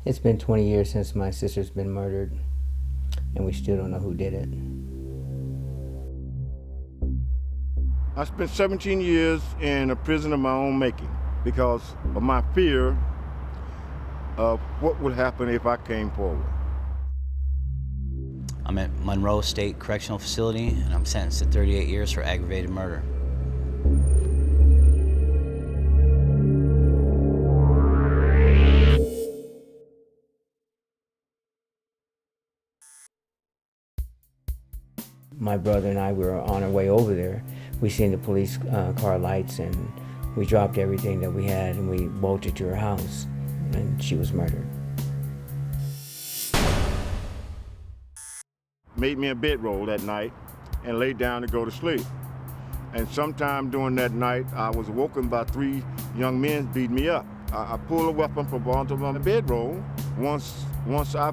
It's been 20 years since my sister's been murdered, and we still don't know who did it. I spent 17 years in a prison of my own making because of my fear of what would happen if I came forward. I'm at Monroe State Correctional Facility, and I'm sentenced to 38 years for aggravated murder. My brother and I were on our way over there. We seen the police car lights, and we dropped everything that we had and we bolted to her house, and she was murdered. Made me a bedroll that night and laid down to go to sleep. And sometime during that night, I was woken by 3 young men beating me up. I pulled a weapon from onto my bedroll. Once I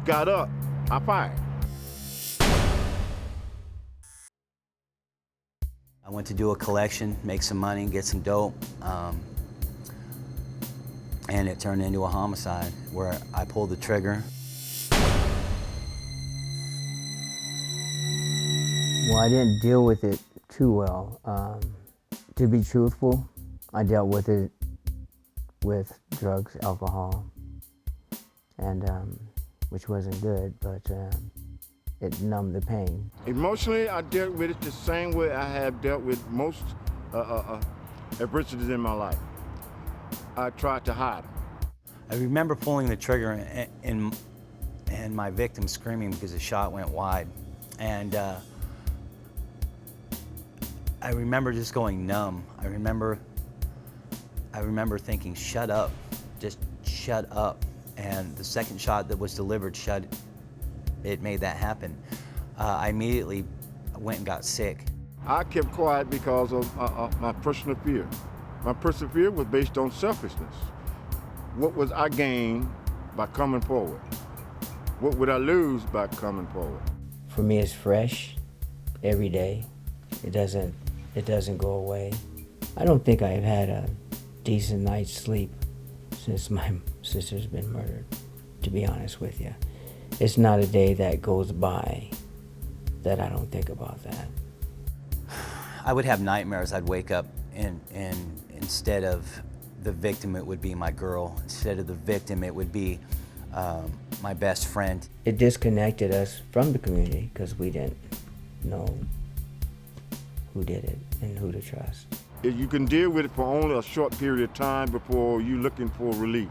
got up, I fired. I went to do a collection, make some money, get some dope, and it turned into a homicide where I pulled the trigger. Well, I didn't deal with it too well. To be truthful, I dealt with it with drugs, alcohol, and which wasn't good, but it numbed the pain. Emotionally, I dealt with it the same way I have dealt with most adversities in my life. I tried to hide them. I remember pulling the trigger and my victim screaming because the shot went wide. And I remember just going numb. I remember thinking, shut up, just shut up. And the second shot that was delivered, it made that happen. I immediately went and got sick. I kept quiet because of my personal fear. My personal fear was based on selfishness. What was I gain by coming forward? What would I lose by coming forward? For me, it's fresh every day. It doesn't go away. I don't think I've had a decent night's sleep since my sister's been murdered, to be honest with you. It's not a day that goes by that I don't think about that. I would have nightmares. I'd wake up and instead of the victim, it would be my girl. Instead of the victim, it would be my best friend. It disconnected us from the community because we didn't know who did it and who to trust. You can deal with it for only a short period of time before you're looking for relief.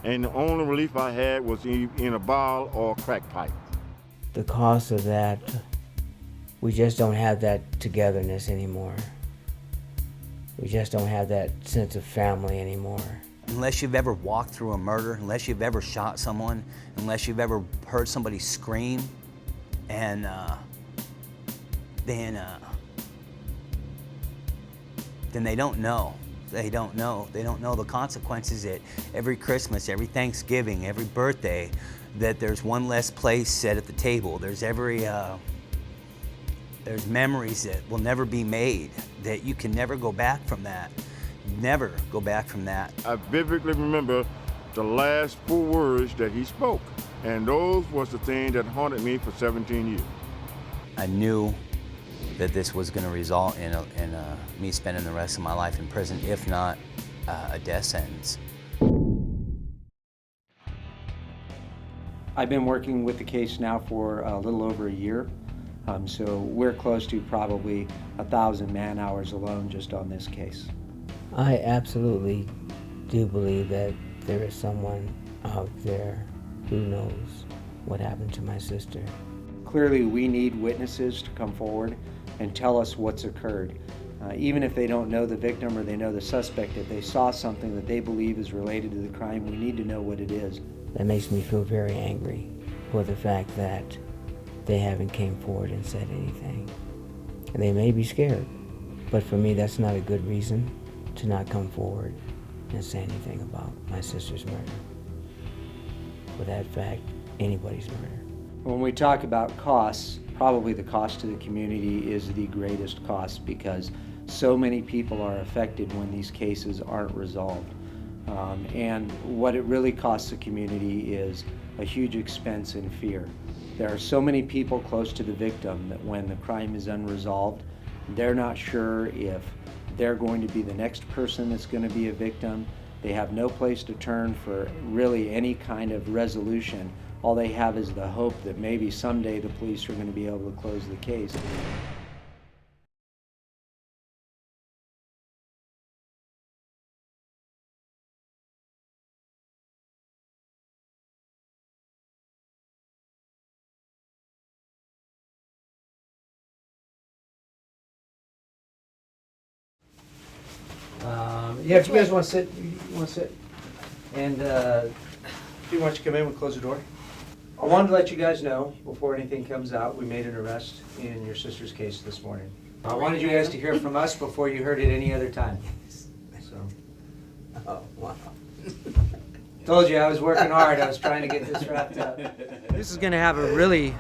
And the only relief I had was in a bottle or a crack pipe. The cost of that, we just don't have that togetherness anymore. We just don't have that sense of family anymore. Unless you've ever walked through a murder, unless you've ever shot someone, unless you've ever heard somebody scream, and then they don't know. They don't know. They don't know the consequences that every Christmas, every Thanksgiving, every birthday, that there's one less place set at the table. There's there's memories that will never be made, that you can never go back from that. Never go back from that. I vividly remember the last 4 words that he spoke, and those was the thing that haunted me for 17 years. I knew that this was going to result in me spending the rest of my life in prison, if not a death sentence. I've been working with the case now for a little over a year, so we're close to probably 1,000 man-hours alone just on this case. I absolutely do believe that there is someone out there who knows what happened to my sister. Clearly, we need witnesses to come forward and tell us what's occurred. Even if they don't know the victim or they know the suspect, if they saw something that they believe is related to the crime, we need to know what it is. That makes me feel very angry for the fact that they haven't came forward and said anything. And they may be scared, but for me that's not a good reason to not come forward and say anything about my sister's murder. For that fact, anybody's murder. When we talk about costs, probably the cost to the community is the greatest cost because so many people are affected when these cases aren't resolved. And what it really costs the community is a huge expense and fear. There are so many people close to the victim that when the crime is unresolved, they're not sure if they're going to be the next person that's going to be a victim. They have no place to turn for really any kind of resolution. All they have is the hope that maybe someday the police are going to be able to close the case. Yeah, if you guys want to sit, you want to sit. And if you want to come in, we'll close the door. I wanted to let you guys know, before anything comes out, we made an arrest in your sister's case this morning. I wanted you guys to hear from us before you heard it any other time. So, Oh, wow. told you I was working hard. I was trying to get this wrapped up. This is going to have a really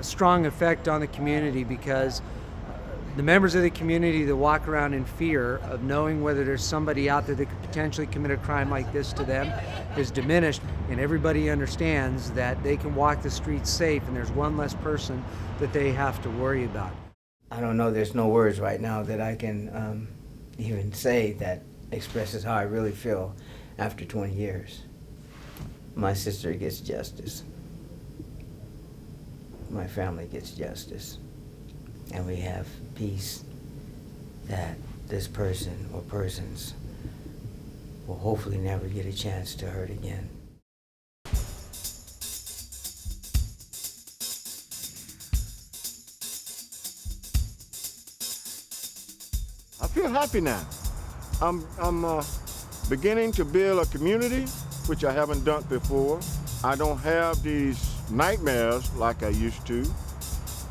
strong effect on the community because the members of the community that walk around in fear of knowing whether there's somebody out there that could potentially commit a crime like this to them is diminished, and everybody understands that they can walk the streets safe and there's one less person that they have to worry about. I don't know, there's no words right now that I can even say that expresses how I really feel after 20 years. My sister gets justice. My family gets justice. And we have peace that this person or persons will hopefully never get a chance to hurt again. I feel happy now. I'm beginning to build a community, which I haven't done before. I don't have these nightmares like I used to.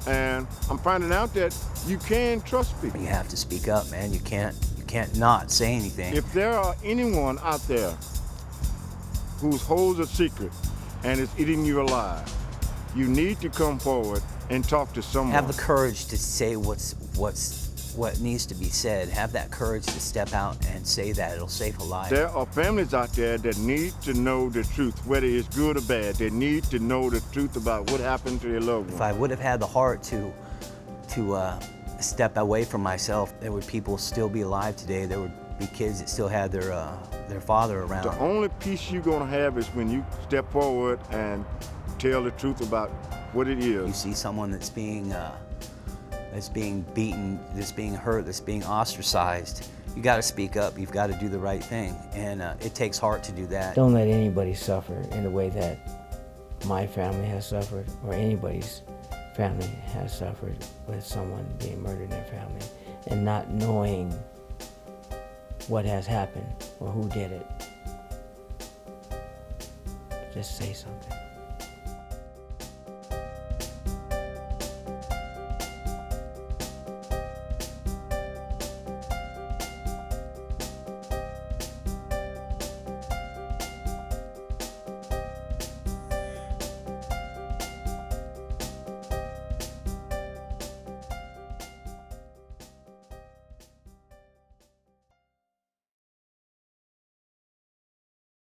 And I'm finding out that you can trust people. You have to speak up, man. You can't not say anything. If there are anyone out there who holds a secret and is eating you alive, you need to come forward and talk to someone. Have the courage to say what needs to be said. Have that courage to step out and say that. It'll save a life. There are families out there that need to know the truth, whether it's good or bad. They need to know the truth about what happened to their loved If one. I would have had the heart to step away from myself, there would people still be alive today. There would be kids that still had their father around. The only peace you're gonna have is when you step forward and tell the truth about what it You is. see someone that's being beaten, that's being hurt, that's being ostracized, you got to speak up. You've got to do the right thing, and it takes heart to do that. Don't let anybody suffer in the way that my family has suffered or anybody's family has suffered with someone being murdered in their family and not knowing what has happened or who did it. Just say something.